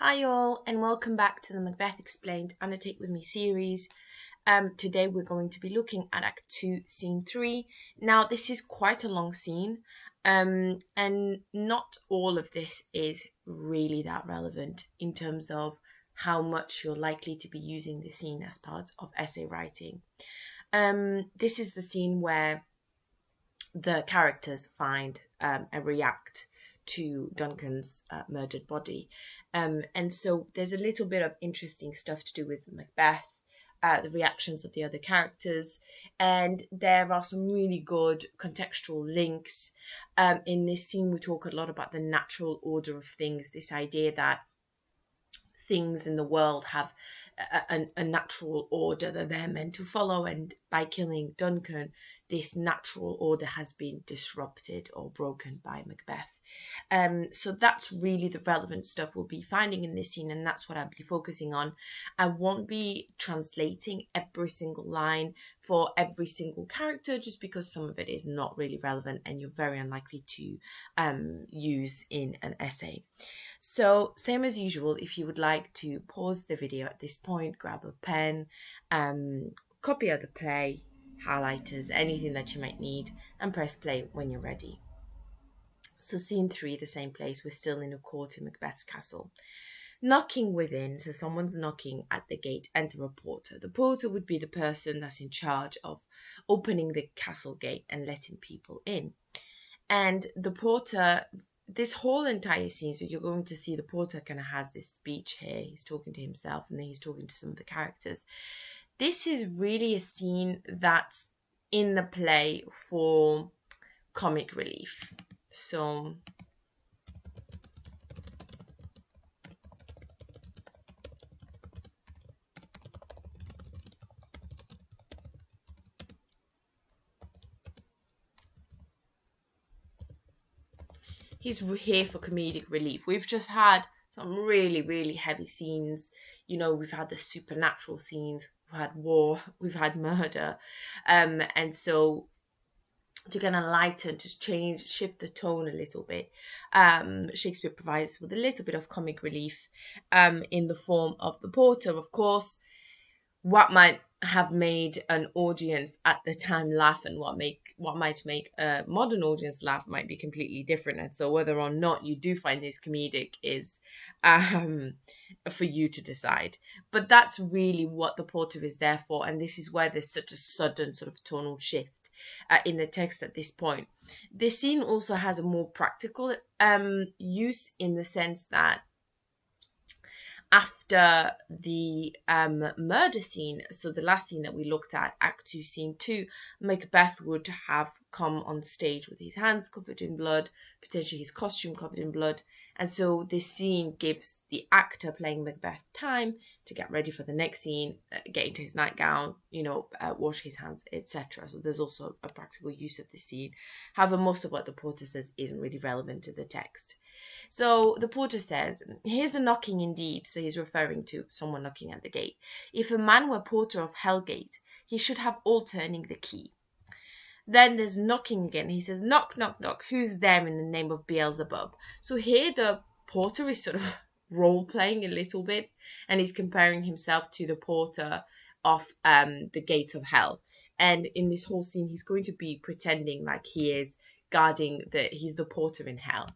Hi all, and welcome back to the Macbeth Explained Annotate With Me series. Today we're going to be looking at Act 2, Scene 3. Now this is quite a long scene, and not all of this is really that relevant in terms of how much you're likely to be using the scene as part of essay writing. This is the scene where the characters find and react to Duncan's murdered body. And so there's a little bit of interesting stuff to do with Macbeth, the reactions of the other characters, and there are some really good contextual links. In this scene, we talk a lot about the natural order of things, this idea that things in the world have a natural order that they're meant to follow, and by killing Duncan, this natural order has been disrupted or broken by Macbeth. So that's really the relevant stuff we'll be finding in this scene, and that's what I'll be focusing on. I won't be translating every single line for every single character, just because some of it is not really relevant and you're very unlikely to use in an essay. So, same as usual, if you would like to pause the video at this point, grab a pen, copy of the play, highlighters, anything that you might need, and press play when you're ready. So scene 3, the same place, we're still in a court in Macbeth's castle. Knocking within, so someone's knocking at the gate, enter a porter. The porter would be the person that's in charge of opening the castle gate and letting people in. And the porter, this whole entire scene, so you're going to see the porter kind of has this speech here. He's talking to himself and then he's talking to some of the characters. This is really a scene that's in the play for comic relief. So he's here for comedic relief. We've just had some really, really heavy scenes. You know, we've had the supernatural scenes, we've had war, we've had murder. And so to kind of lighten, just shift the tone a little bit, Shakespeare provides with a little bit of comic relief in the form of the porter. Of course, what might have made an audience at the time laugh and what might make a modern audience laugh might be completely different. And so whether or not you do find this comedic is for you to decide. But that's really what the porter is there for, and this is where there's such a sudden sort of tonal shift in the text at this point. This scene also has a more practical use, in the sense that after the murder scene, so the last scene that we looked at, Act 2, Scene 2, Macbeth would have come on stage with his hands covered in blood, potentially his costume covered in blood. And so this scene gives the actor playing Macbeth time to get ready for the next scene, get into his nightgown, wash his hands, etc. So there's also a practical use of this scene. However, most of what the porter says isn't really relevant to the text. So the porter says, "Here's a knocking indeed." So he's referring to someone knocking at the gate. "If a man were porter of Hellgate, he should have all turning the key." Then there's knocking again. He says, "Knock, knock, knock. Who's there in the name of Beelzebub?" So here the porter is sort of role playing a little bit, and he's comparing himself to the porter of the gates of hell. And in this whole scene, he's going to be pretending like he is guarding he's the porter in hell.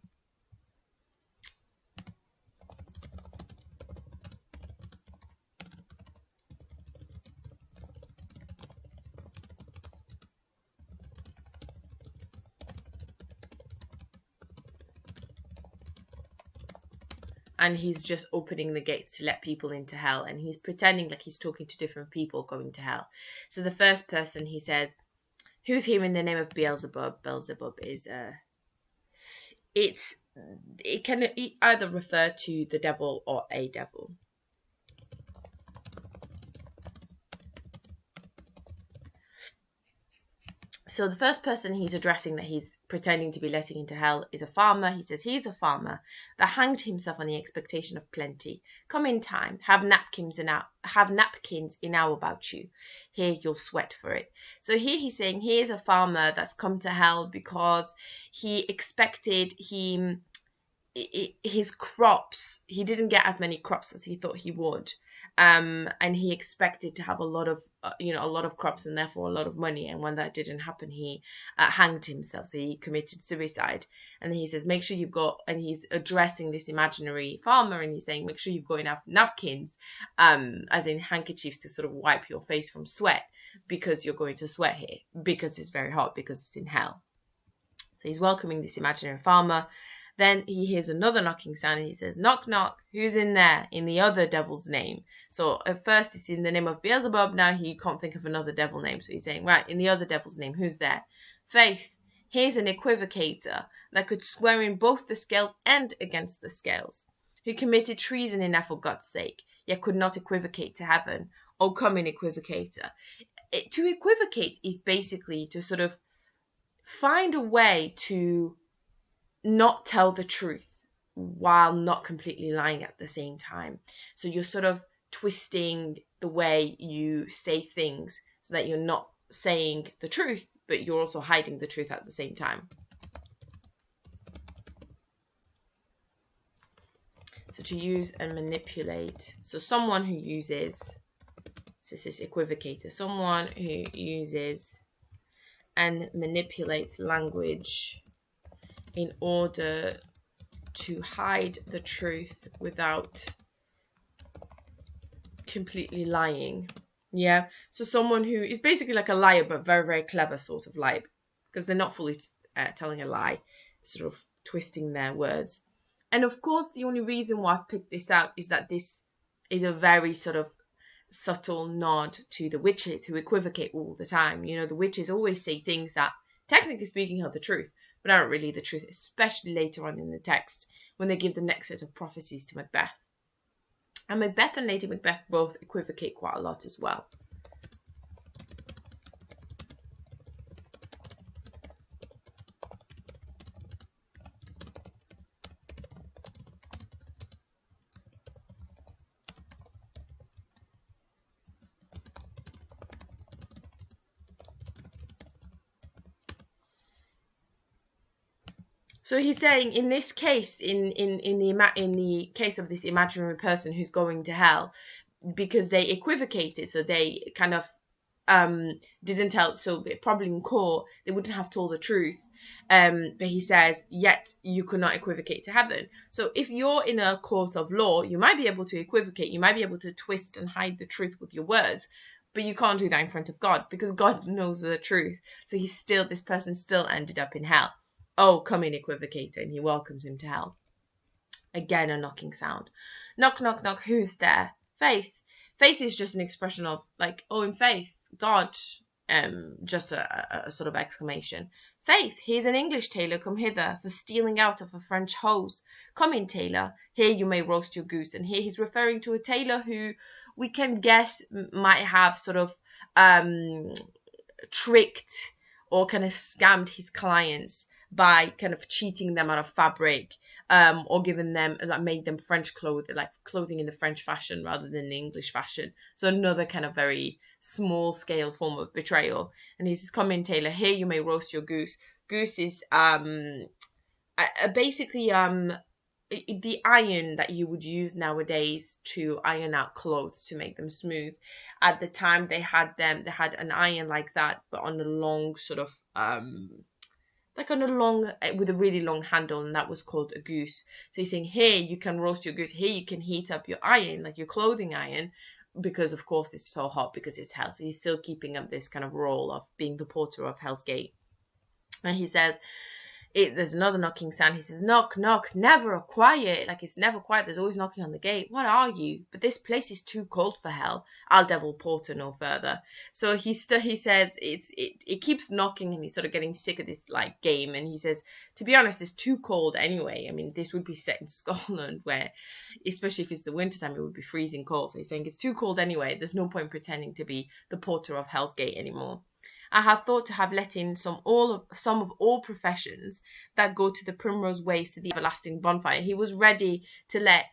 And he's just opening the gates to let people into hell, and he's pretending like he's talking to different people going to hell. So the first person, he says, "Who's here in the name of Beelzebub?" Beelzebub is it can either refer to the devil or a devil. So the first person he's addressing that he's pretending to be letting into hell is a farmer. He says he's a farmer that hanged himself on the expectation of plenty. "Come in time, have napkins enow about you. Here you'll sweat for it." So here he's saying here's a farmer that's come to hell because he expected his crops, he didn't get as many crops as he thought he would. And he expected to have a lot of, a lot of crops and therefore a lot of money. And when that didn't happen, he hanged himself. So he committed suicide. And he says, make sure you've got, and he's addressing this imaginary farmer, and he's saying, make sure you've got enough napkins, as in handkerchiefs to sort of wipe your face from sweat, because you're going to sweat here, because it's very hot, because it's in hell. So he's welcoming this imaginary farmer. Then he hears another knocking sound, and he says, knock, knock, who's in there? In the other devil's name. So at first it's in the name of Beelzebub, now he can't think of another devil name. So he's saying, right, in the other devil's name, who's there? Faith, here's an equivocator that could swear in both the scales and against the scales, who committed treason in there for God's sake, yet could not equivocate to heaven. Oh, come in, equivocator. To equivocate is basically to sort of find a way to not tell the truth while not completely lying at the same time. So you're sort of twisting the way you say things so that you're not saying the truth, but you're also hiding the truth at the same time. So to use and manipulate. So someone who uses, this is equivocator, someone who uses and manipulates language in order to hide the truth without completely lying. Yeah. So someone who is basically like a liar, but very, very clever sort of lie, because they're not fully telling a lie, sort of twisting their words. And of course, the only reason why I've picked this out is that this is a very sort of subtle nod to the witches who equivocate all the time. You know, the witches always say things that, technically speaking, are the truth, but aren't really the truth, especially later on in the text when they give the next set of prophecies to Macbeth. And Macbeth and Lady Macbeth both equivocate quite a lot as well. So he's saying in this case, in the case of this imaginary person who's going to hell, because they equivocated, so they kind of didn't tell, so probably in court they wouldn't have told the truth. But he says, yet you could not equivocate to heaven. So if you're in a court of law, you might be able to equivocate, you might be able to twist and hide the truth with your words, but you can't do that in front of God, because God knows the truth. So this person still ended up in hell. Oh, come in, equivocator, and he welcomes him to hell. Again, a knocking sound. Knock, knock, knock, who's there? Faith. Faith is just an expression of, like, oh, in faith, God, just a sort of exclamation. Faith, here's an English tailor come hither for stealing out of a French hose. Come in, tailor, here you may roast your goose. And here he's referring to a tailor who we can guess might have sort of tricked or kind of scammed his clients by kind of cheating them out of fabric, or giving them, like, made them French clothing in the French fashion rather than the English fashion. So another kind of very small scale form of betrayal. And he says, come in, tailor, here you may roast your goose. Goose is basically the iron that you would use nowadays to iron out clothes to make them smooth. At the time they had an iron like that, but on a long sort of with a really long handle, and that was called a goose. So he's saying, here you can roast your goose, here you can heat up your iron, like your clothing iron, because of course it's so hot because it's hell. So he's still keeping up this kind of role of being the porter of Hell's Gate. And he says, there's another knocking sound. He says, knock, knock, never quiet. Like, it's never quiet. There's always knocking on the gate. What are you? But this place is too cold for hell. I'll devil porter no further. So he says it keeps knocking, and he's sort of getting sick of this like game. And he says, to be honest, it's too cold anyway. I mean, this would be set in Scotland, where, especially if it's the wintertime, it would be freezing cold. So he's saying it's too cold anyway. There's no point pretending to be the porter of Hell's Gate anymore. I have thought to have let in some of all professions that go to the primrose ways to the everlasting bonfire. He was ready to let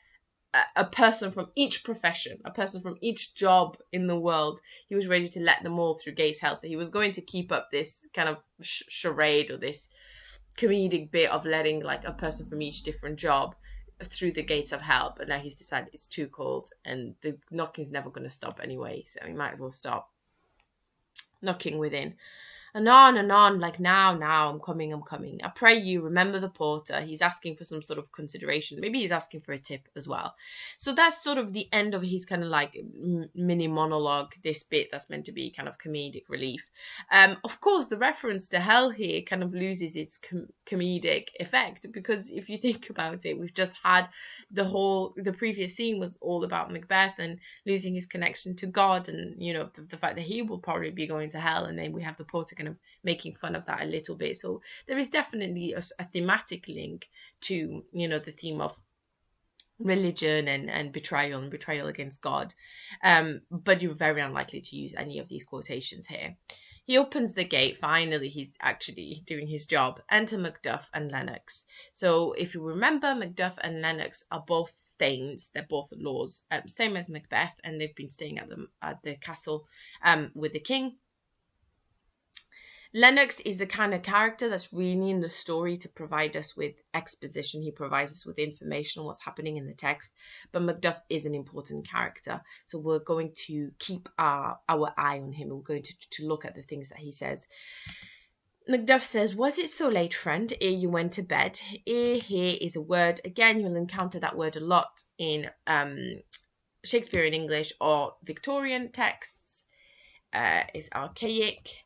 a person from each profession, a person from each job in the world, he was ready to let them all through Gate's hell. So he was going to keep up this kind of charade, or this comedic bit of letting like a person from each different job through the gates of hell, but now he's decided it's too cold and the knocking's never going to stop anyway, so he might as well stop knocking within. And on, like, now, I'm coming. I pray you remember the porter. He's asking for some sort of consideration. Maybe he's asking for a tip as well. So that's sort of the end of his kind of like mini monologue, this bit that's meant to be kind of comedic relief. Of course, the reference to hell here kind of loses its comedic effect, because if you think about it, we've just had the previous scene was all about Macbeth and losing his connection to God, and, you know, the fact that he will probably be going to hell, and then we have the porter kind of making fun of that a little bit. So there is definitely a thematic link to, you know, the theme of religion and betrayal against God. But you're very unlikely to use any of these quotations here. He opens the gate. Finally, he's actually doing his job. Enter Macduff and Lennox. So if you remember, Macduff and Lennox are both thanes. They're both lords, same as Macbeth, and they've been staying at the castle with the king. Lennox is the kind of character that's really in the story to provide us with exposition. He provides us with information on what's happening in the text. But Macduff is an important character. So we're going to keep our eye on him. We're going to look at the things that he says. Macduff says, "Was it so late, friend, ere you went to bed?" Ere here is a word. Again, you'll encounter that word a lot in Shakespearean English or Victorian texts. It's archaic.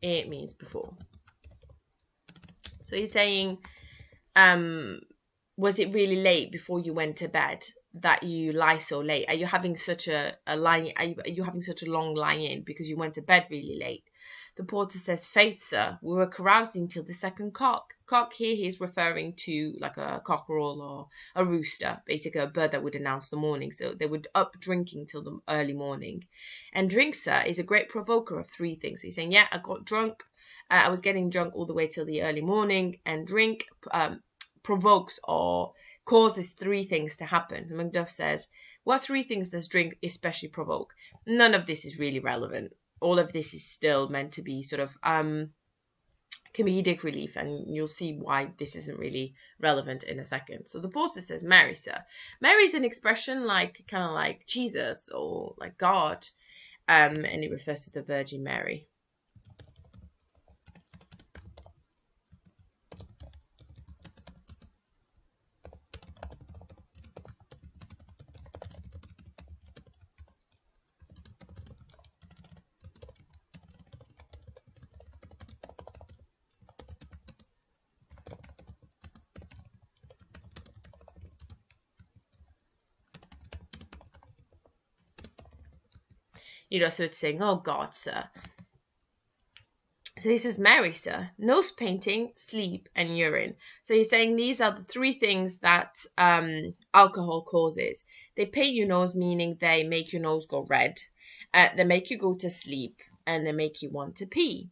It means before. So he's saying, was it really late before you went to bed that you lie so late? Are you having such a lie? Are you having such a long lie in because you went to bed really late? The porter says, "Faith, sir, we were carousing till the second cock." Cock here he's referring to like a cockerel or a rooster, basically a bird that would announce the morning. So they would up drinking till the early morning. And drink, sir, is a great provoker of three things. He's saying, yeah, I got drunk. I was getting drunk all the way till the early morning. And drink provokes or causes three things to happen. And Macduff says, what three things does drink especially provoke? None of this is really relevant. All of this is still meant to be sort of comedic relief, and you'll see why this isn't really relevant in a second. So the porter says, "Mary, sir." Mary is an expression like kind of like Jesus or like God, and it refers to the Virgin Mary. You know, so it's saying, "Oh God, sir." So he says, "Mary, sir, nose painting, sleep, and urine." So he's saying these are the three things that alcohol causes. They paint your nose, meaning they make your nose go red. They make you go to sleep, and they make you want to pee.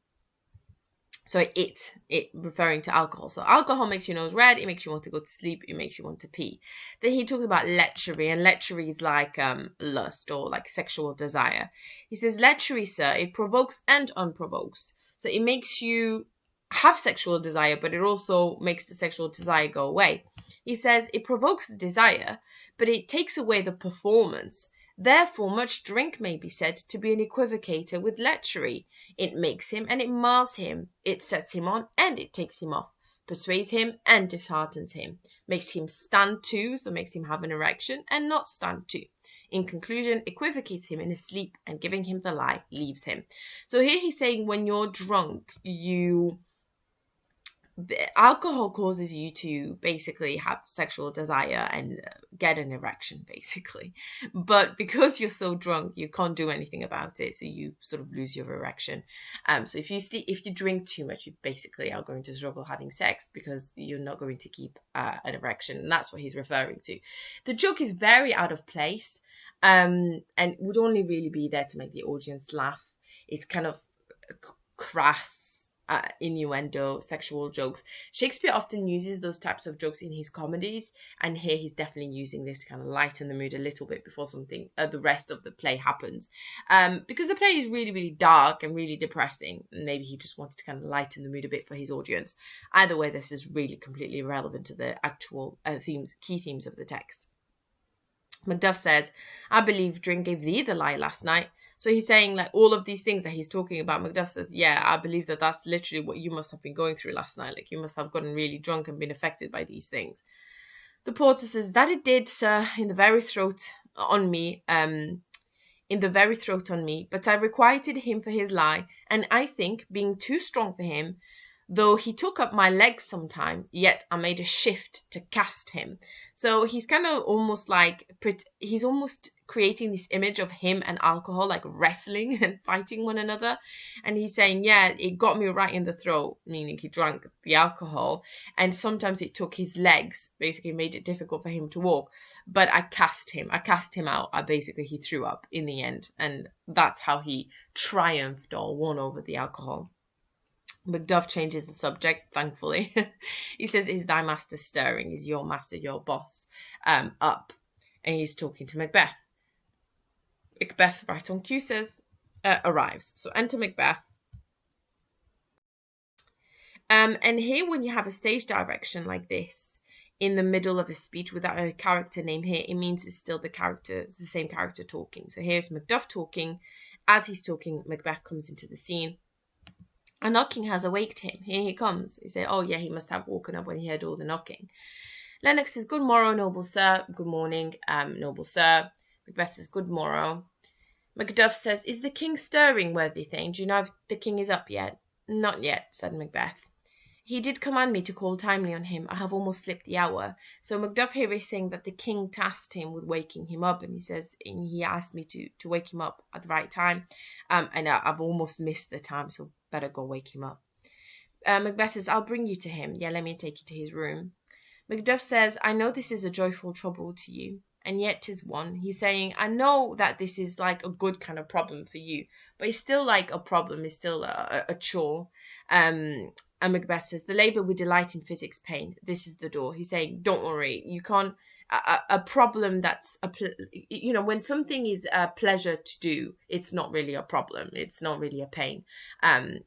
So it referring to alcohol. So alcohol makes your nose red, it makes you want to go to sleep, it makes you want to pee. Then he talks about lechery, and lechery is like lust or like sexual desire. He says, "Lechery, sir, it provokes and unprovokes." So it makes you have sexual desire, but it also makes the sexual desire go away. He says it provokes the desire, but it takes away the performance. Therefore, much drink may be said to be an equivocator with lechery. It makes him and it mars him. It sets him on and it takes him off. Persuades him and disheartens him. Makes him stand to, so makes him have an erection and not stand to. In conclusion, equivocates him in his sleep and giving him the lie, leaves him. So here he's saying when you're drunk, alcohol causes you to basically have sexual desire and get an erection, basically. But because you're so drunk, you can't do anything about it, so you sort of lose your erection. So if you drink too much, you basically are going to struggle having sex because you're not going to keep an erection, and that's what he's referring to. The joke is very out of place, and would only really be there to make the audience laugh. It's kind of crass innuendo, sexual jokes. Shakespeare often uses those types of jokes in his comedies, and here he's definitely using this to kind of lighten the mood a little bit before something, the rest of the play happens. Because the play is really, really dark and really depressing. And maybe he just wanted to kind of lighten the mood a bit for his audience. Either way, this is really completely irrelevant to the actual key themes of the text. Macduff says, I believe Drink gave thee the lie last night. So he's saying like all of these things that he's talking about. Macduff says, yeah, I believe that that's literally what you must have been going through last night. Like you must have gotten really drunk and been affected by these things. The porter says, that it did, sir, in the very throat on me, but I requited him for his lie, and I think, being too strong for him, though he took up my legs sometime, yet I made a shift to cast him. So he's kind of almost like, he's almost creating this image of him and alcohol, like wrestling and fighting one another. And he's saying, yeah, it got me right in the throat, meaning he drank the alcohol. And sometimes it took his legs, basically made it difficult for him to walk. But I cast him out. He threw up in the end. And that's how he triumphed or won over the alcohol. Macduff changes the subject, thankfully. He says, is thy master stirring? Is your master, your boss, up? And he's talking to Macbeth. Macbeth, right on cue, says, arrives. So enter Macbeth. And here, when you have a stage direction like this, in the middle of a speech without a character name here, it means it's still the same character talking. So here's Macduff talking. As he's talking, Macbeth comes into the scene. A knocking has awaked him. Here he comes. He said, oh yeah, he must have woken up when he heard all the knocking. Lennox says, good morrow, noble sir. Good morning, noble sir. Macbeth says, good morrow. Macduff says, is the king stirring, worthy thane? Do you know if the king is up yet? Not yet, said Macbeth. He did command me to call timely on him. I have almost slipped the hour. So Macduff here is saying that the king tasked him with waking him up, and he says, and he asked me to wake him up at the right time. And I've almost missed the time, so better go wake him up. Macbeth says, I'll bring you to him. Yeah, let me take you to his room. Macduff says, I know this is a joyful trouble to you, and yet 'tis one. He's saying, I know that this is like a good kind of problem for you, but it's still like a problem, it's still a chore. And Macbeth says, the labour we delight in physics pain. This is the door. He's saying, don't worry, you can't, a problem that's, when something is a pleasure to do, it's not really a problem. It's not really a pain. And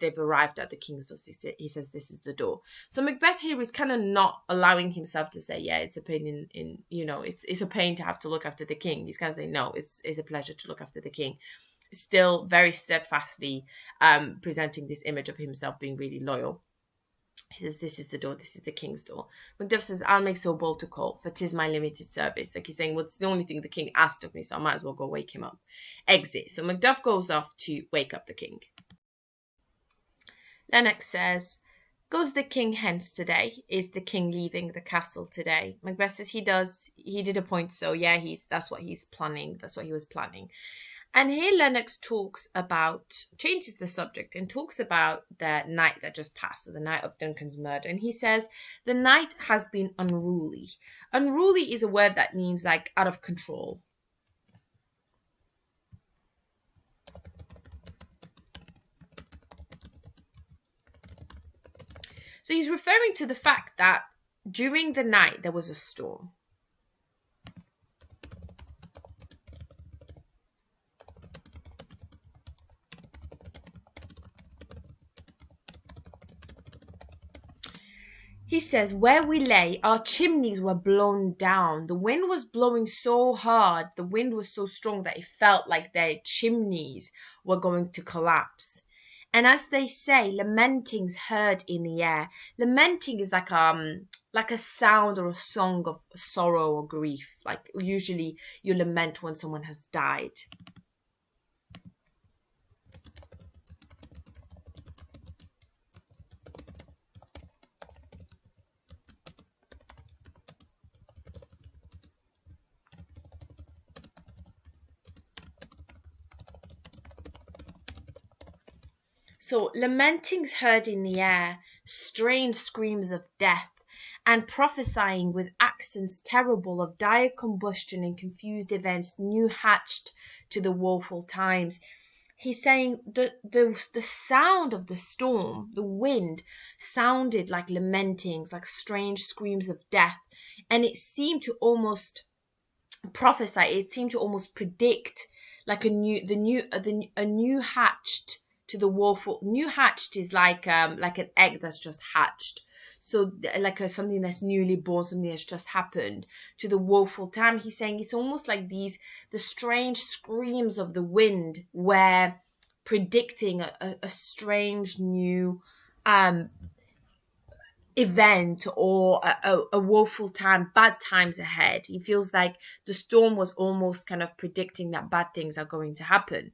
they've arrived at the king's door. He says, this is the door. So Macbeth here is kind of not allowing himself to say, yeah, it's a pain it's a pain to have to look after the king. He's kind of saying, no, it's a pleasure to look after the king. Still very steadfastly presenting this image of himself being really loyal. He says, this is the door, this is the king's door. Macduff says, I'll make so bold to call, for 'tis my limited service. Like he's saying, well, it's the only thing the king asked of me, so I might as well go wake him up. Exit. So Macduff goes off to wake up the king. Lennox says, goes the king hence today? Is the king leaving the castle today? Macbeth says he does. He did appoint so. Yeah, that's what he's planning. That's what he was planning. And here Lennox changes the subject and talks about the night that just passed, so the night of Duncan's murder. And he says, the night has been unruly. Unruly is a word that means like out of control. So he's referring to the fact that during the night there was a storm. He says, where we lay, our chimneys were blown down. The wind was blowing so hard, the wind was so strong that it felt like their chimneys were going to collapse. And as they say, lamenting's heard in the air. Lamenting is like a sound or a song of sorrow or grief. Like usually you lament when someone has died. So lamenting's heard in the air, strange screams of death, and prophesying with accents terrible of dire combustion and confused events new hatched to the woeful times. he's saying the sound of the storm, the wind, sounded like lamentings, like strange screams of death, and it seemed to almost prophesy. It seemed to almost predict like a new hatched to the woeful. New hatched is like an egg that's just hatched. So like something that's newly born, something that's just happened to the woeful time. He's saying it's almost like the strange screams of the wind were predicting a strange new um event or a woeful time, bad times ahead. He feels like the storm was almost kind of predicting that bad things are going to happen.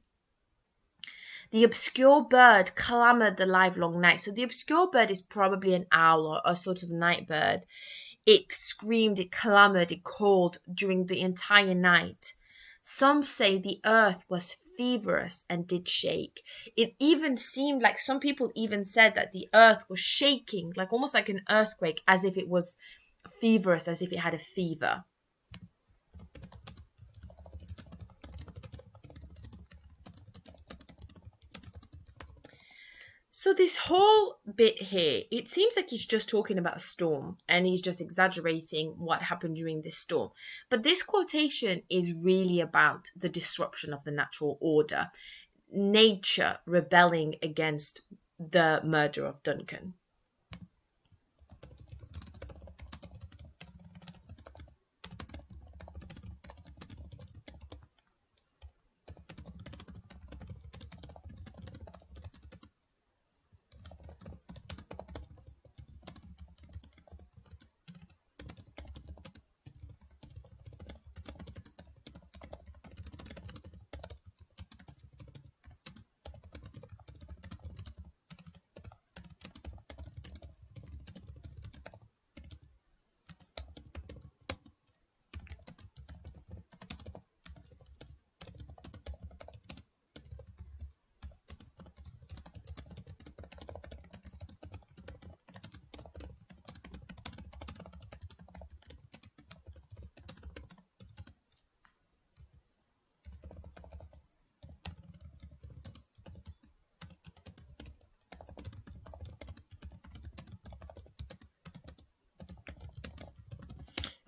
The obscure bird clamored the livelong night. So the obscure bird is probably an owl or a sort of night bird. It screamed, it clamored, it called during the entire night. Some say the earth was feverish and did shake. It even seemed like some people even said that the earth was shaking, like almost like an earthquake, as if it was feverish, as if it had a fever. So this whole bit here, it seems like he's just talking about a storm and he's just exaggerating what happened during this storm. But this quotation is really about the disruption of the natural order, nature rebelling against the murder of Duncan.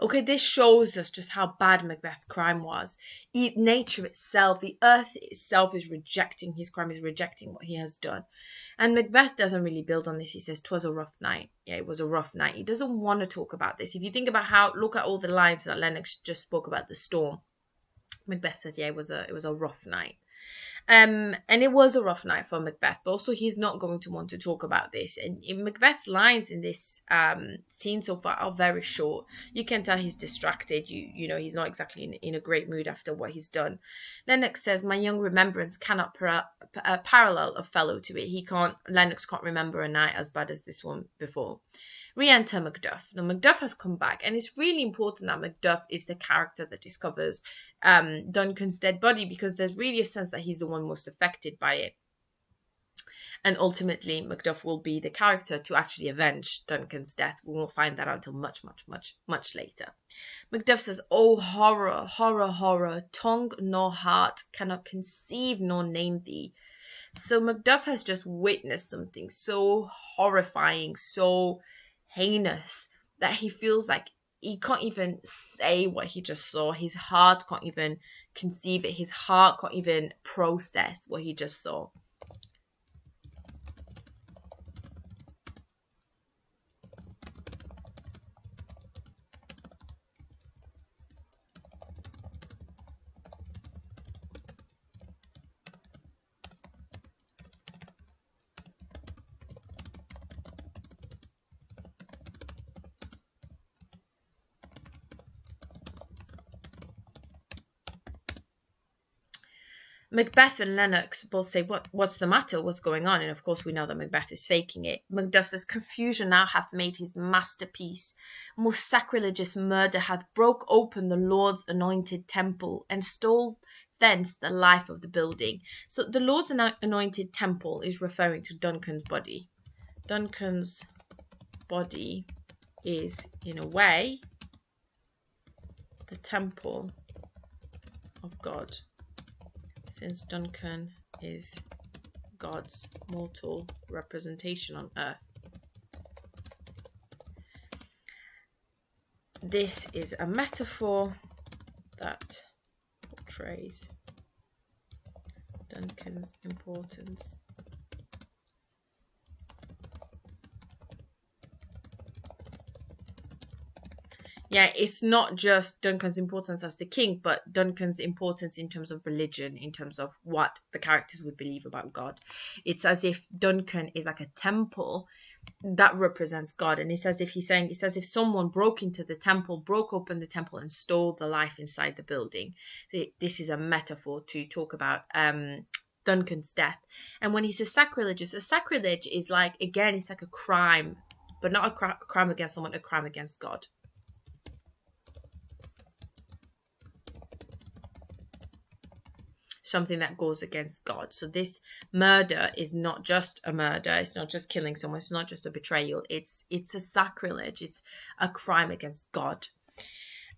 Okay, this shows us just how bad Macbeth's crime was. Nature itself, the earth itself is rejecting his crime, is rejecting what he has done. And Macbeth doesn't really build on this. He says, "'Twas a rough night." Yeah, it was a rough night. He doesn't want to talk about this. If you think about look at all the lines that Lennox just spoke about the storm. Macbeth says, yeah, it was a rough night. And it was a rough night for Macbeth, but also he's not going to want to talk about this. And in Macbeth's lines in this scene so far are very short. You can tell he's distracted. You know, he's not exactly in a great mood after what he's done. Lennox says, "My young remembrance cannot parallel a fellow to it." Lennox can't remember a night as bad as this one before. Re-enter Macduff. Now Macduff has come back, and it's really important that Macduff is the character that discovers Duncan's dead body, because there's really a sense that he's the one most affected by it. And ultimately, Macduff will be the character to actually avenge Duncan's death. We won't find that out until much, much, much, much later. Macduff says, "Oh, horror, horror, horror, tongue nor heart cannot conceive nor name thee." So Macduff has just witnessed something so horrifying, so heinous, that he feels like he can't even say what he just saw. His heart can't even conceive it. His heart can't even process what he just saw. Macbeth and Lennox both say, what's the matter? What's going on? And of course, we know that Macbeth is faking it. Macduff says, "Confusion now hath made his masterpiece. Most sacrilegious murder hath broke open the Lord's anointed temple and stole thence the life of the building." So the Lord's anointed temple is referring to Duncan's body. Duncan's body is, in a way, the temple of God, since Duncan is God's mortal representation on earth. This is a metaphor that portrays Duncan's importance. Yeah, it's not just Duncan's importance as the king, but Duncan's importance in terms of religion, in terms of what the characters would believe about God. It's as if Duncan is like a temple that represents God. And it's as if it's as if someone broke into the temple, broke open the temple and stole the life inside the building. So this is a metaphor to talk about Duncan's death. And when he says sacrilegious, a sacrilege is like, again, it's like a crime, but not a crime against someone, a crime against God. Something that goes against God. So this murder is not just a murder. It's not just killing someone. It's not just a betrayal. It's a sacrilege. It's a crime against God.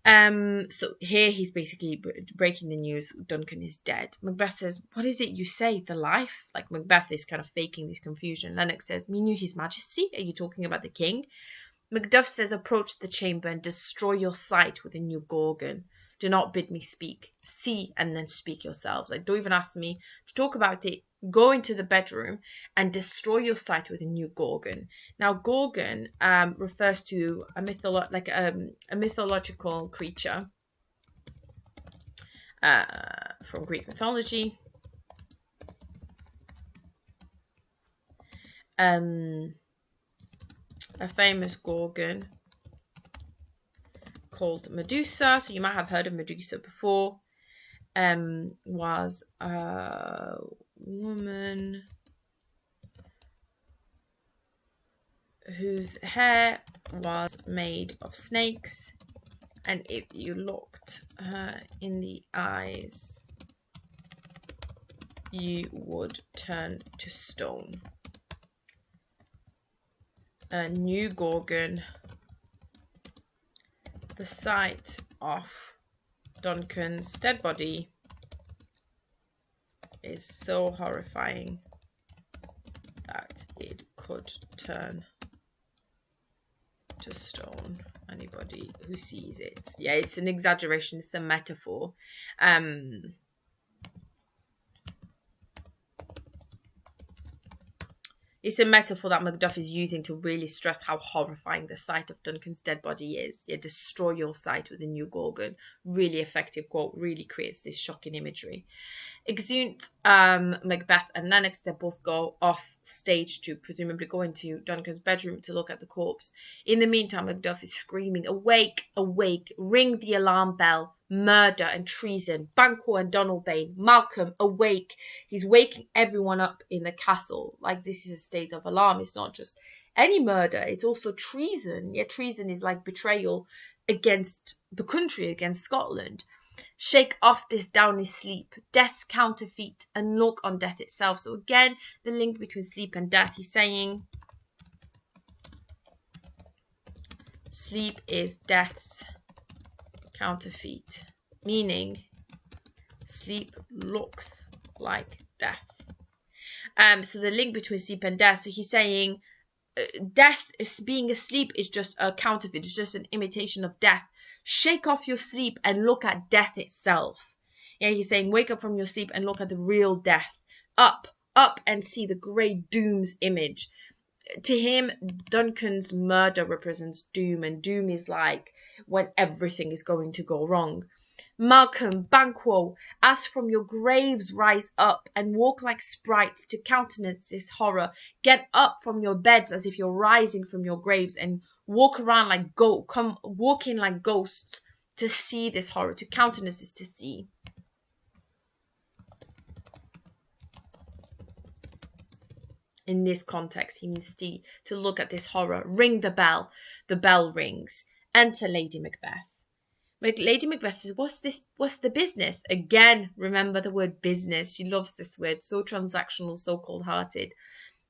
So here he's basically breaking the news. Duncan is dead. Macbeth says, "What is it you say? The life?" Like Macbeth is kind of faking this confusion. Lennox says, "Me knew his majesty. Are you talking about the king?" Macduff says, "Approach the chamber and destroy your sight with a new gorgon. Do not bid me speak. See and then speak yourselves." Like, don't even ask me to talk about it. Go into the bedroom and destroy your sight with a new gorgon. Now, gorgon refers to a mythological creature from Greek mythology. A famous gorgon called Medusa, so you might have heard of Medusa before, was a woman whose hair was made of snakes, and if you looked her in the eyes, you would turn to stone. A new gorgon. The sight of Duncan's dead body is so horrifying that it could turn to stone anybody who sees it. Yeah, it's an exaggeration. It's a metaphor. It's a metaphor that Macduff is using to really stress how horrifying the sight of Duncan's dead body is. Yeah, destroy your sight with a new gorgon. Really effective quote, really creates this shocking imagery. Exeunt, Macbeth and Lennox, they both go off stage to presumably go into Duncan's bedroom to look at the corpse. In the meantime, Macduff is screaming, "Awake, awake, ring the alarm bell, murder and treason, Banquo and Donalbain, Malcolm, awake." He's waking everyone up in the castle. Like, this is a state of alarm. It's not just any murder, it's also treason. Yeah, treason is like betrayal against the country, against Scotland. "Shake off this downy sleep, death's counterfeit, and look on death itself." So again, the link between sleep and death. He's saying sleep is death's counterfeit, meaning sleep looks like death. So the link between sleep and death. So he's saying death, being asleep, is just a counterfeit. It's just an imitation of death. Shake off your sleep and look at death itself. Yeah, he's saying wake up from your sleep and look at the real death. Up and see the grey doom's image. To him, Duncan's murder represents doom, and doom is like when everything is going to go wrong. "Malcolm, Banquo, as from your graves rise up and walk like sprites to countenance this horror. Get up from your beds as if you're rising from your graves and walk around like walking like ghosts to see this horror, to countenance this, to see." In this context, he means to look at this horror. "Ring the bell." The bell rings. Enter Lady Macbeth. Lady Macbeth says, what's the business? Again, remember the word business. She loves this word, so transactional, so cold-hearted.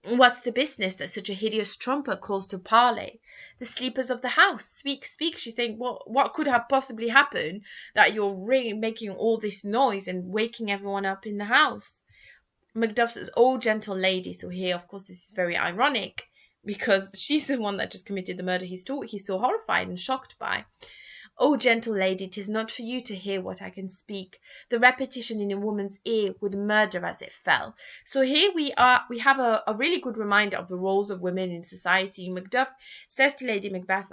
"What's the business that such a hideous trumper calls to parley? The sleepers of the house, speak, speak." She's saying, what could have possibly happened that you're making all this noise and waking everyone up in the house? Macduff says, "Oh, gentle lady." So here, of course, this is very ironic because she's the one that just committed the murder he's so horrified and shocked by. "O gentle lady, 'tis not for you to hear what I can speak. The repetition in a woman's ear would murder as it fell." So here we have a really good reminder of the roles of women in society. Macduff says to Lady Macbeth,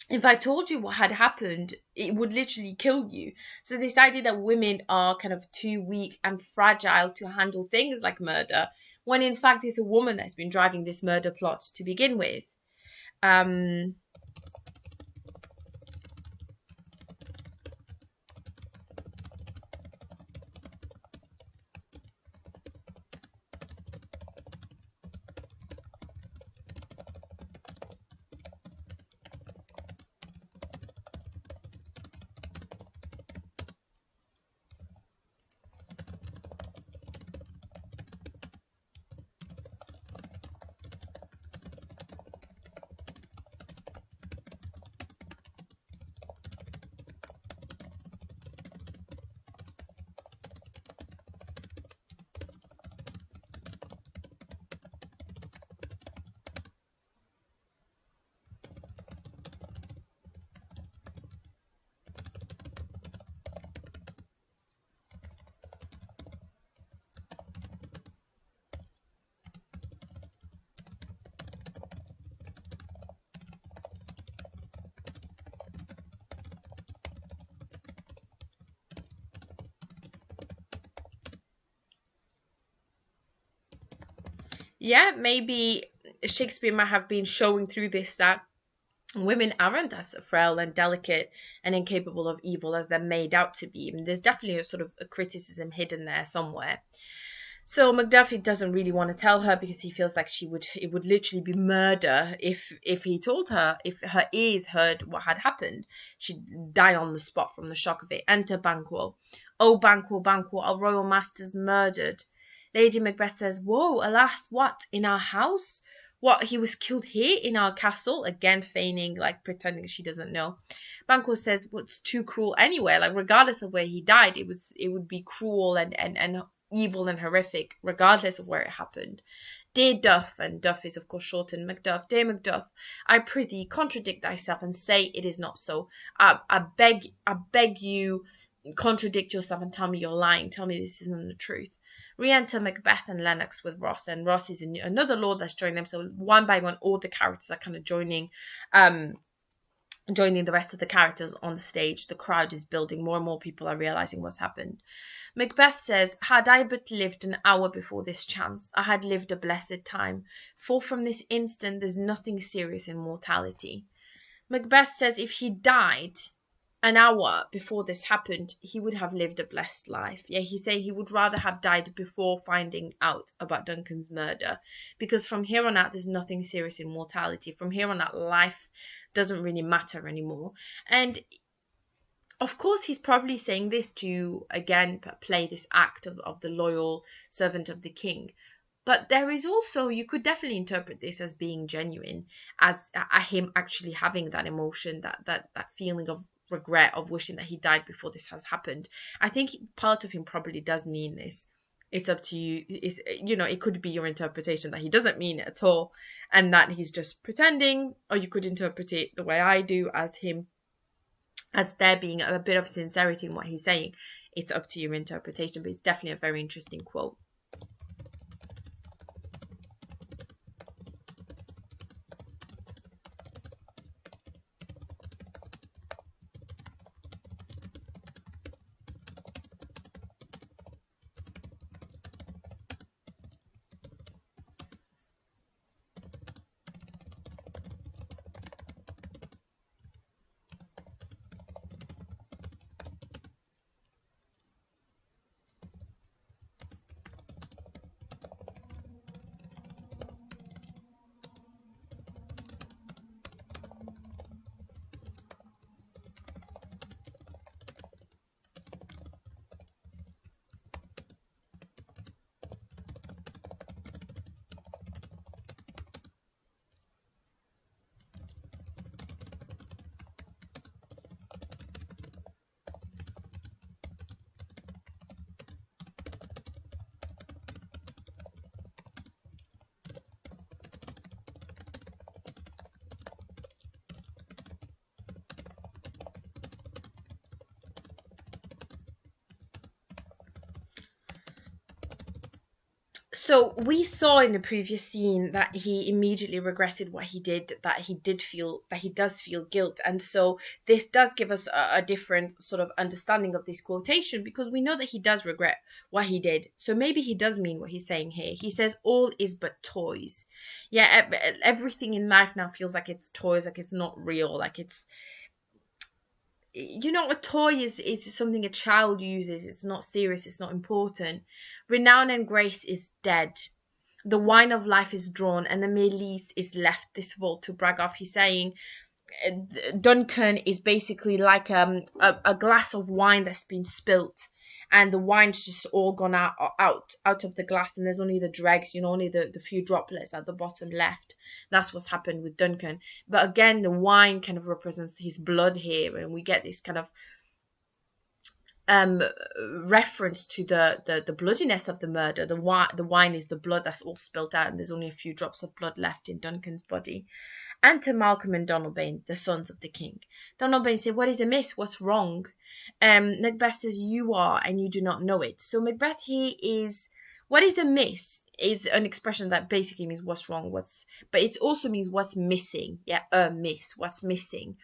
if I told you what had happened, it would literally kill you. So this idea that women are kind of too weak and fragile to handle things like murder, when in fact it's a woman that's been driving this murder plot to begin with. Um, yeah, maybe Shakespeare might have been showing through this that women aren't as frail and delicate and incapable of evil as they're made out to be. I mean, there's definitely a sort of a criticism hidden there somewhere. So Macduff doesn't really want to tell her because he feels like it would literally be murder if he told her, if her ears heard what had happened. She'd die on the spot from the shock of it. Enter Banquo. "Oh, Banquo, Banquo, our royal master's murdered." Lady Macbeth says, "Whoa, alas, what, in our house? What, he was killed here in our castle?" Again, feigning, like pretending she doesn't know. Banquo says, "Well, it's too cruel anywhere. Like, regardless of where he died, it would be cruel and evil and horrific, regardless of where it happened. Dear Duff," and Duff is of course shortened Macduff, "dear Macduff, I prithee contradict thyself and say it is not so. I beg you, contradict yourself and tell me you're lying. Tell me this isn't the truth." Re-enter Macbeth and Lennox with Ross, and Ross is another lord that's joined them. So one by one, all the characters are kind of joining the rest of the characters on the stage. The crowd is building. More and more people are realizing what's happened. Macbeth says, "Had I but lived an hour before this chance, I had lived a blessed time. For from this instant there's nothing serious in mortality." Macbeth says if he died an hour before this happened, he would have lived a blessed life. Yeah, he's saying he would rather have died before finding out about Duncan's murder, because from here on out, there's nothing serious in mortality. From here on out, life doesn't really matter anymore. And of course, he's probably saying this to, again, play this act of the loyal servant of the king. But there is also, you could definitely interpret this as being genuine, as him actually having that emotion, that feeling of regret, of wishing that he died before this has happened. I think part of him probably does mean this. It's up to you. It could be your interpretation that he doesn't mean it at all, and that he's just pretending, or you could interpret it the way I do, as there being a bit of sincerity in what he's saying. It's up to your interpretation, but it's definitely a very interesting quote. So we saw in the previous scene that he immediately regretted what he did, that he does feel guilt. And so this does give us a different sort of understanding of this quotation, because we know that he does regret what he did. So maybe he does mean what he's saying here. He says, all is but toys. Yeah, everything in life now feels like it's toys, like it's not real, like it's, a toy is something a child uses. It's not serious, it's not important. Renown and grace is dead. The wine of life is drawn, and the mere lees is left this vault to brag of. He's saying Duncan is basically like a glass of wine that's been spilt, and the wine's just all gone out of the glass, and there's only the dregs, only the few droplets at the bottom left. That's what's happened with Duncan. But again, the wine kind of represents his blood here, and we get this kind of reference to the bloodiness of the murder. The wine is the blood that's all spilt out, and there's only a few drops of blood left in Duncan's body. And to Malcolm and Donalbain, the sons of the king. Donalbain said, "What is amiss? What's wrong?" Macbeth says, "You are, and you do not know it." So Macbeth here is, what is amiss is an expression that basically means what's wrong, but it also means what's missing. Yeah, miss, what's missing.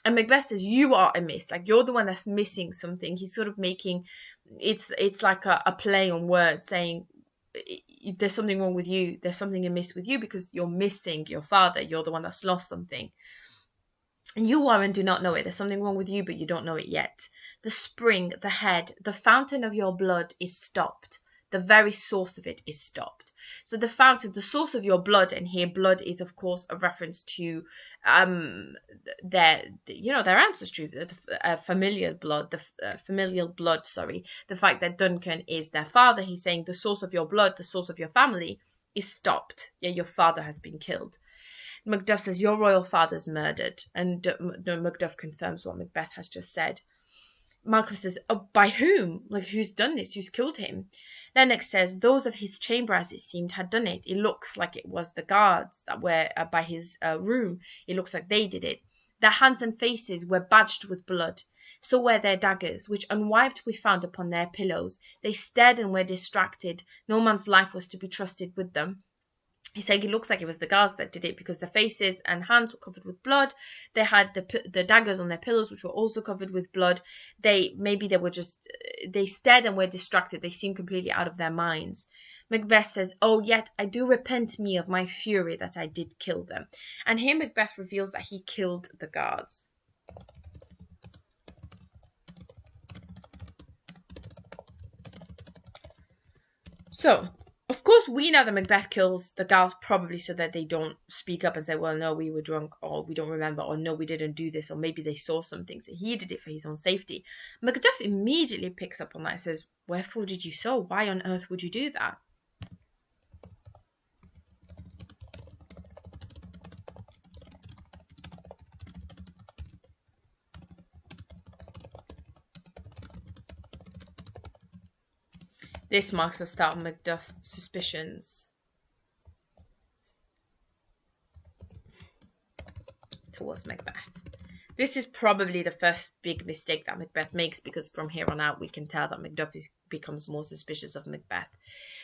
And Macbeth says, "You are amiss, like you're the one that's missing something." He's sort of making, it's like a play on words, saying, there's something wrong with you, there's something amiss with you, because you're missing your father, you're the one that's lost something. And you are and do not know it. There's something wrong with you, but you don't know it yet. The spring, the head, the fountain of your blood is stopped. The very source of it is stopped. So the fountain, the source of your blood, and here blood is of course a reference to their ancestry, the familial blood, the fact that Duncan is their father. He's saying the source of your blood, the source of your family is stopped. Yeah, your father has been killed. Macduff says, "Your royal father's murdered," and Macduff confirms what Macbeth has just said. Malcolm says, "Oh, by whom? Like, who's done this? Who's killed him?" Lennox says, "Those of his chamber, as it seemed, had done it. It looks like it was the guards that were by his room. It looks like they did it. Their hands and faces were badged with blood. So were their daggers, which unwiped we found upon their pillows. They stared and were distracted. No man's life was to be trusted with them." He said it looks like it was the guards that did it, because their faces and hands were covered with blood. They had the daggers on their pillows, which were also covered with blood. They stared and were distracted. They seemed completely out of their minds. Macbeth says, "Oh, yet I do repent me of my fury that I did kill them." And here Macbeth reveals that he killed the guards. So, of course, we know that Macbeth kills the guards probably so that they don't speak up and say, "Well, no, we were drunk," or "We don't remember," or "No, we didn't do this," or maybe they saw something. So he did it for his own safety. Macduff immediately picks up on that and says, "Wherefore did you so? Why on earth would you do that?" This marks the start of Macduff's suspicions towards Macbeth. This is probably the first big mistake that Macbeth makes, because from here on out we can tell that Macduff becomes more suspicious of Macbeth.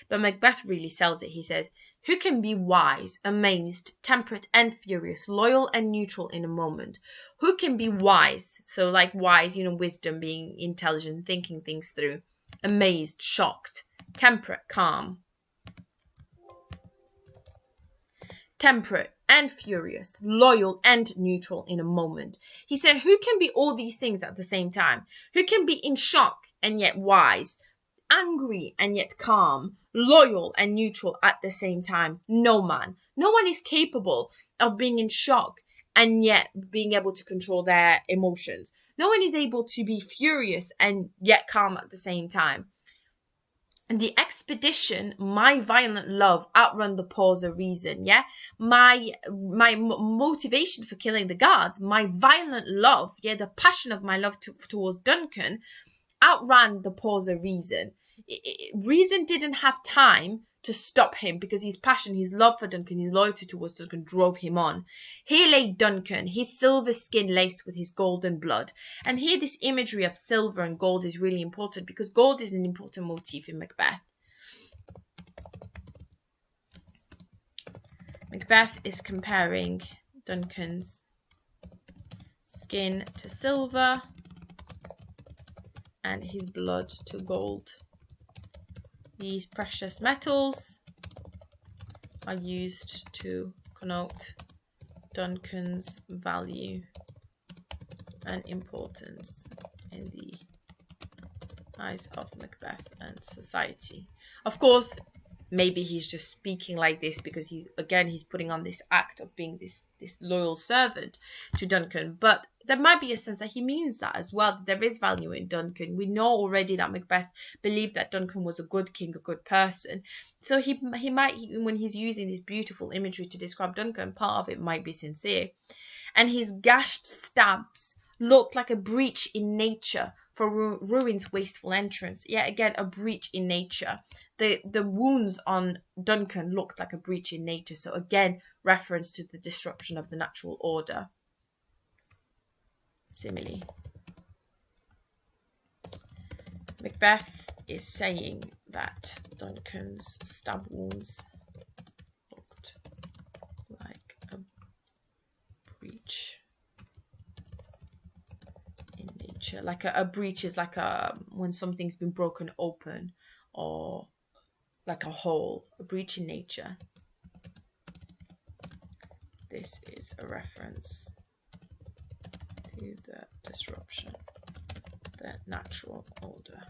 But Macbeth really sells it. He says, "Who can be wise, amazed, temperate and furious, loyal and neutral in a moment? Who can be wise?" So like wise, wisdom, being intelligent, thinking things through. Amazed, shocked. Temperate, calm. Temperate and furious, loyal and neutral in a moment. He said, who can be all these things at the same time? Who can be in shock and yet wise, angry and yet calm, loyal and neutral at the same time? No man. No one is capable of being in shock and yet being able to control their emotions. No one is able to be furious and yet calm at the same time. And the expedition, my violent love outrun the pause of reason. Yeah, my motivation for killing the guards, my violent love, yeah, the passion of my love towards Duncan, outran the pause of reason. Reason didn't have time to stop him, because his passion, his love for Duncan, his loyalty towards Duncan drove him on. Here lay Duncan, his silver skin laced with his golden blood. And here this imagery of silver and gold is really important, because gold is an important motif in Macbeth. Macbeth is comparing Duncan's skin to silver and his blood to gold. These precious metals are used to connote Duncan's value and importance in the eyes of Macbeth and society. Of course, maybe he's just speaking like this because he's putting on this act of being this loyal servant to Duncan, but there might be a sense that he means that as well, that there is value in Duncan. We know already that Macbeth believed that Duncan was a good king, a good person, so he might, when he's using this beautiful imagery to describe Duncan, part of it might be sincere. And his gashed stabs looked like a breach in nature for Ruin's wasteful entrance. Yet again, a breach in nature. The wounds on Duncan looked like a breach in nature. So again, reference to the disruption of the natural order. Simile. Macbeth is saying that Duncan's stab wounds looked like a breach in nature. Like a breach is like when something's been broken open, or like a hole, a breach in nature. This is a reference to the disruption, the natural order.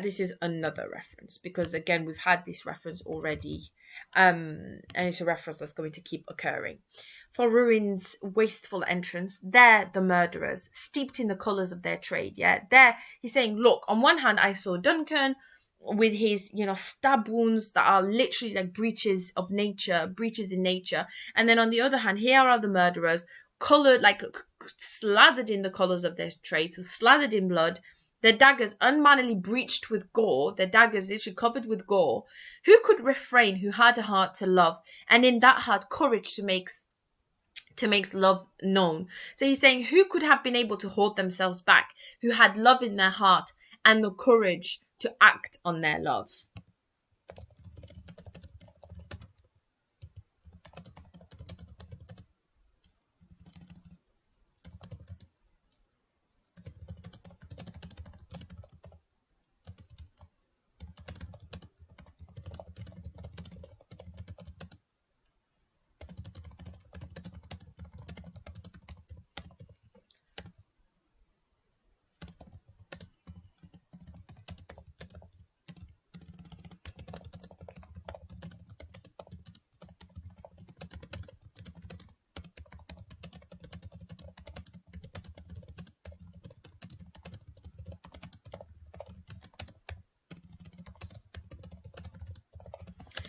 This is another reference because again we've had this reference already, and it's a reference that's going to keep occurring. For Ruin's wasteful entrance, they're the murderers, steeped in the colours of their trade. Yeah, there he's saying, look, on one hand I saw Duncan with his, stab wounds that are literally like breaches in nature, and then on the other hand, here are the murderers, coloured, like slathered in the colours of their trade, so slathered in blood, their daggers unmannily breached with gore, their daggers literally covered with gore. Who could refrain, who had a heart to love, and in that heart courage to make love known? So he's saying, who could have been able to hold themselves back, who had love in their heart and the courage to act on their love?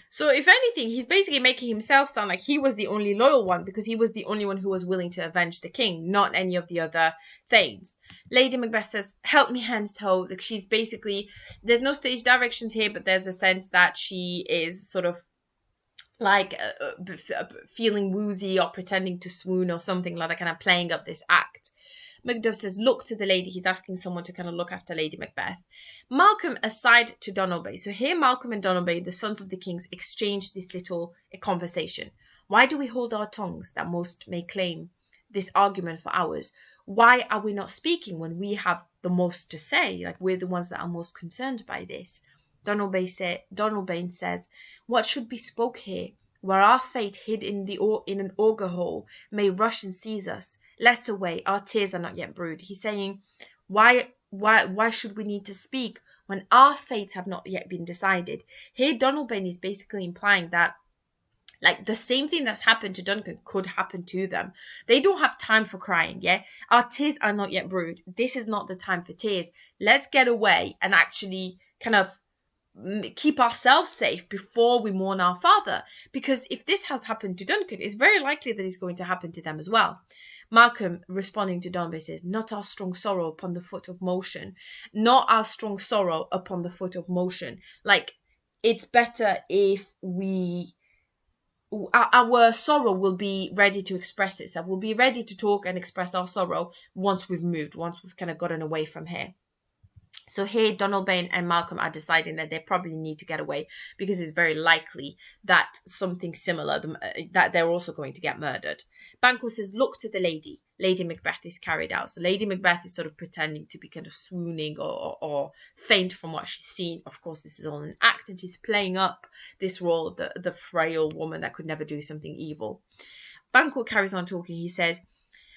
So if anything, he's basically making himself sound like he was the only loyal one because he was the only one who was willing to avenge the king, not any of the other Thanes. Lady Macbeth says, help me hands toe. Like, she's basically, there's no stage directions here, but there's a sense that she is sort of like feeling woozy or pretending to swoon or something like that, kind of playing up this act. Macduff says, look to the lady. He's asking someone to kind of look after Lady Macbeth. Malcolm aside to Donalbain. So here Malcolm and Donalbain, the sons of the kings, exchange this little conversation. Why do we hold our tongues that most may claim this argument for hours? Why are we not speaking when we have the most to say? Like, we're the ones that are most concerned by this. Donalbain says, what should be spoke here, where our fate hid in an auger hole may rush and seize us? Let's away, our tears are not yet brewed. He's saying, why should we need to speak when our fates have not yet been decided? Here Donalbain is basically implying that, like, the same thing that's happened to Duncan could happen to them. They don't have time for crying, yeah? Our tears are not yet brewed. This is not the time for tears. Let's get away and actually kind of keep ourselves safe before we mourn our father. Because if this has happened to Duncan, it's very likely that it's going to happen to them as well. Malcolm, responding to Donalbain, says, not our strong sorrow upon the foot of motion. Not our strong sorrow upon the foot of motion. Like, it's better if our sorrow will be ready to express itself. We'll be ready to talk and express our sorrow once we've moved, once we've kind of gotten away from here. So here, Donalbain and Malcolm are deciding that they probably need to get away because it's very likely that something similar, that they're also going to get murdered. Banquo says, look to the lady. Lady Macbeth is carried out. So Lady Macbeth is sort of pretending to be kind of swooning or faint from what she's seen. Of course, this is all an act, and she's playing up this role of the frail woman that could never do something evil. Banquo carries on talking. He says,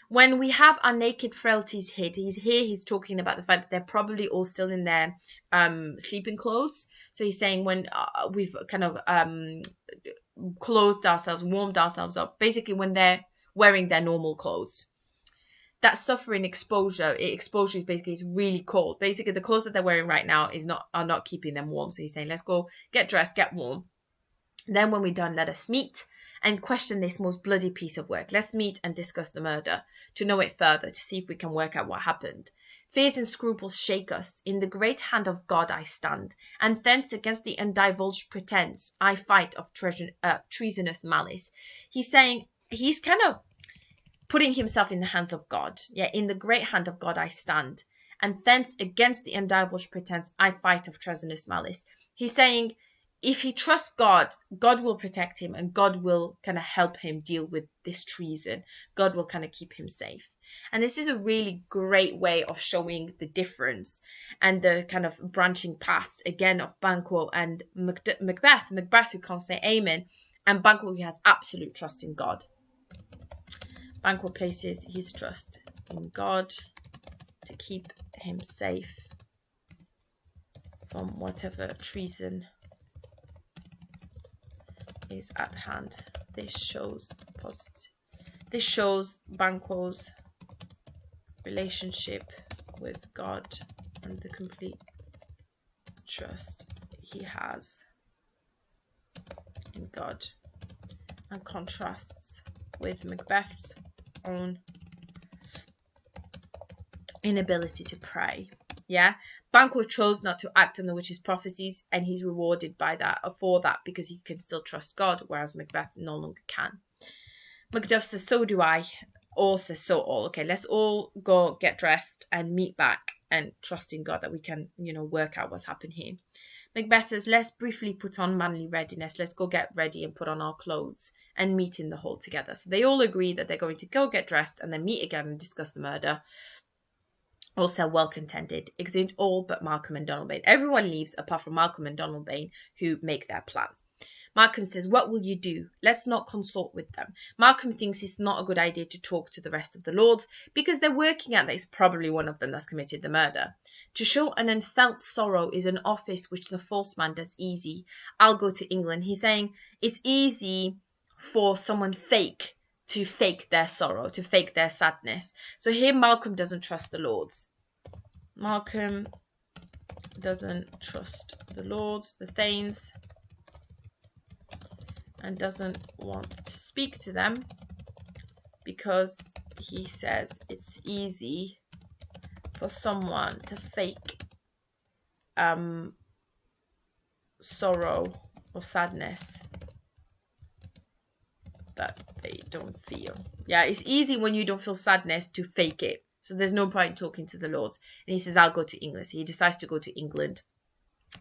when we have our naked frailties hid, he's talking about the fact that they're probably all still in their sleeping clothes. So he's saying when we've kind of clothed ourselves, warmed ourselves up, basically when they're wearing their normal clothes. That suffering exposure is basically, it's really cold. Basically, the clothes that they're wearing right now are not keeping them warm. So he's saying, let's go get dressed, get warm. Then when we're done, let us meet and question this most bloody piece of work. Let's meet and discuss the murder, to know it further, to see if we can work out what happened. Fears and scruples shake us. In the great hand of God I stand, and thence against the undivulged pretense I fight of treasonous malice. He's saying, he's kind of putting himself in the hands of God. Yeah, in the great hand of God I stand, and thence against the undivulged pretense I fight of treasonous malice. He's saying, if he trusts God, God will protect him, and God will kind of help him deal with this treason. God will kind of keep him safe. And this is a really great way of showing the difference and the kind of branching paths, again, of Banquo and Macbeth. Macbeth, who can't say amen, and Banquo, who has absolute trust in God. Banquo places his trust in God to keep him safe from whatever treason is at hand. This shows Banquo's relationship with God and the complete trust he has in God, and contrasts with Macbeth's own inability to pray. Yeah, Banquo chose not to act on the witch's prophecies, and he's rewarded for that because he can still trust God, whereas Macbeth no longer can. Macduff says, so do I. All says, so all. Okay, let's all go get dressed and meet back and trust in God that we can, work out what's happened here. Macbeth says, let's briefly put on manly readiness. Let's go get ready and put on our clothes and meet in the hall together. So they all agree that they're going to go get dressed and then meet again and discuss the murder. Also well contented, exeunt all but Malcolm and Donalbain. Everyone leaves apart from Malcolm and Donalbain, who make their plan. Malcolm says, what will you do? Let's not consult with them. Malcolm thinks it's not a good idea to talk to the rest of the lords because they're working out that it's probably one of them that's committed the murder. To show an unfelt sorrow is an office which the false man does easy. I'll go to England. He's saying it's easy for someone fake to fake their sorrow, to fake their sadness. So here Malcolm doesn't trust the lords. Malcolm doesn't trust the lords, the thanes, and doesn't want to speak to them because he says it's easy for someone to fake sorrow or sadness that they don't feel. Yeah, it's easy when you don't feel sadness to fake it. So there's no point talking to the lords. And he says, I'll go to England. So he decides to go to England.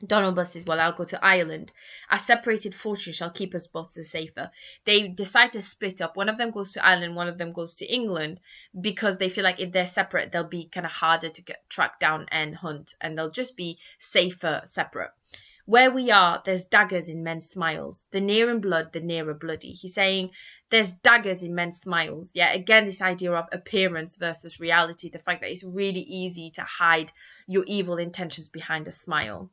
Donalbain says, well, I'll go to Ireland. Our separated fortune shall keep us both the safer. They decide to split up. One of them goes to Ireland, one of them goes to England, because they feel like if they're separate, they'll be kind of harder to get tracked down and hunt, and they'll just be safer separate. Where we are, there's daggers in men's smiles. The near in blood, the nearer bloody. He's saying there's daggers in men's smiles. Yeah, again, this idea of appearance versus reality. The fact that it's really easy to hide your evil intentions behind a smile.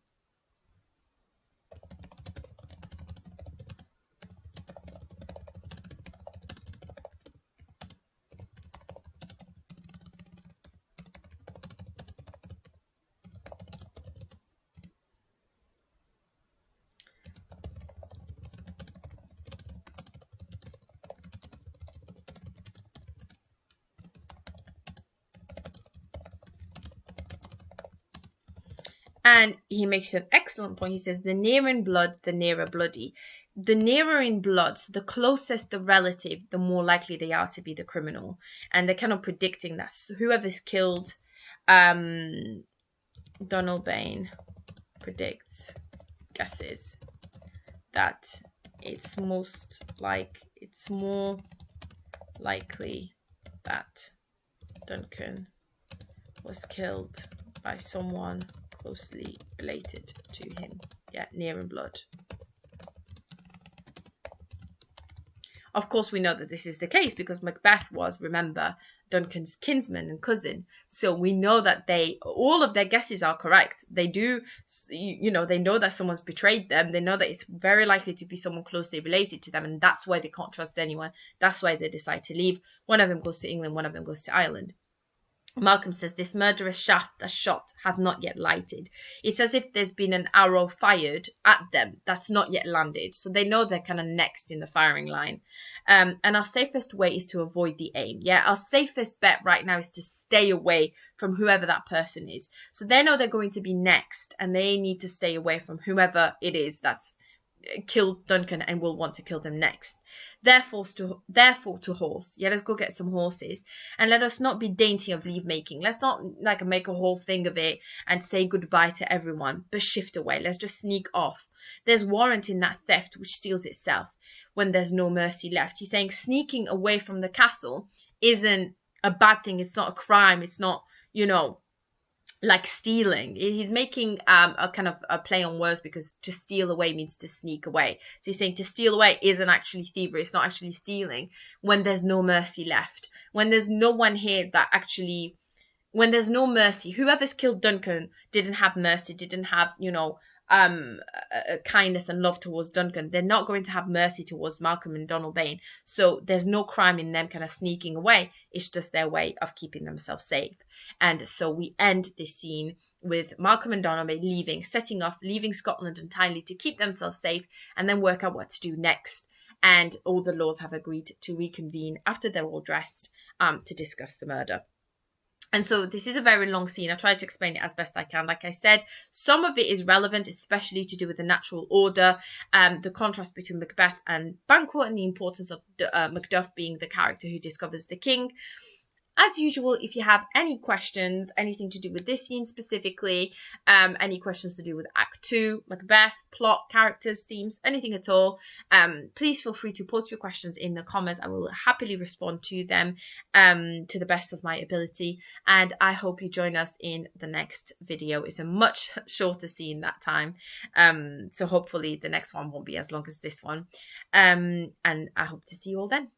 And he makes an excellent point. He says, the nearer in blood, the nearer bloody. The nearer in blood, so the closest the relative, the more likely they are to be the criminal. And they're kind of predicting that whoever's killed Donalbain predicts, guesses that it's more likely that Duncan was killed by someone closely related to him. Yeah, near in blood. Of course, we know that this is the case because Macbeth was, remember, Duncan's kinsman and cousin. So we know that all of their guesses are correct. They do, they know that someone's betrayed them. They know that it's very likely to be someone closely related to them. And that's why they can't trust anyone. That's why they decide to leave. One of them goes to England, one of them goes to Ireland. Malcolm says, this murderous shaft that shot had not yet lighted. It's as if there's been an arrow fired at them that's not yet landed. So they know they're kind of next in the firing line. And our safest way is to avoid the aim. Yeah, our safest bet right now is to stay away from whoever that person is. So they know they're going to be next and they need to stay away from whoever it is that's killed Duncan and will want to kill them next. Therefore to horse. Yeah, let's go get some horses. And let us not be dainty of leave making. Let's not make a whole thing of it and say goodbye to everyone, but shift away. Let's just sneak off. There's warrant in that theft which steals itself when there's no mercy left. He's saying sneaking away from the castle isn't a bad thing. It's not a crime. It's not, like stealing. He's making a kind of a play on words because to steal away means to sneak away. So he's saying to steal away isn't actually thievery. It's not actually stealing when there's no mercy left. When there's no one here that actually, when there's no mercy, whoever's killed Duncan didn't have mercy, didn't have, kindness and love towards Duncan. They're not going to have mercy towards Malcolm and Donalbain. So there's no crime in them kind of sneaking away. It's just their way of keeping themselves safe. And so we end this scene with Malcolm and Donalbain leaving, setting off, leaving Scotland entirely to keep themselves safe and then work out what to do next. And all the laws have agreed to reconvene after they're all dressed to discuss the murder. And so this is a very long scene. I tried to explain it as best I can. Like I said, some of it is relevant, especially to do with the natural order, the contrast between Macbeth and Banquo, and the importance of Macduff being the character who discovers the king. As usual, if you have any questions, anything to do with this scene specifically, any questions to do with Act 2, Macbeth, plot, characters, themes, anything at all, please feel free to post your questions in the comments. I will happily respond to them to the best of my ability. And I hope you join us in the next video. It's a much shorter scene that time. So hopefully the next one won't be as long as this one. And I hope to see you all then.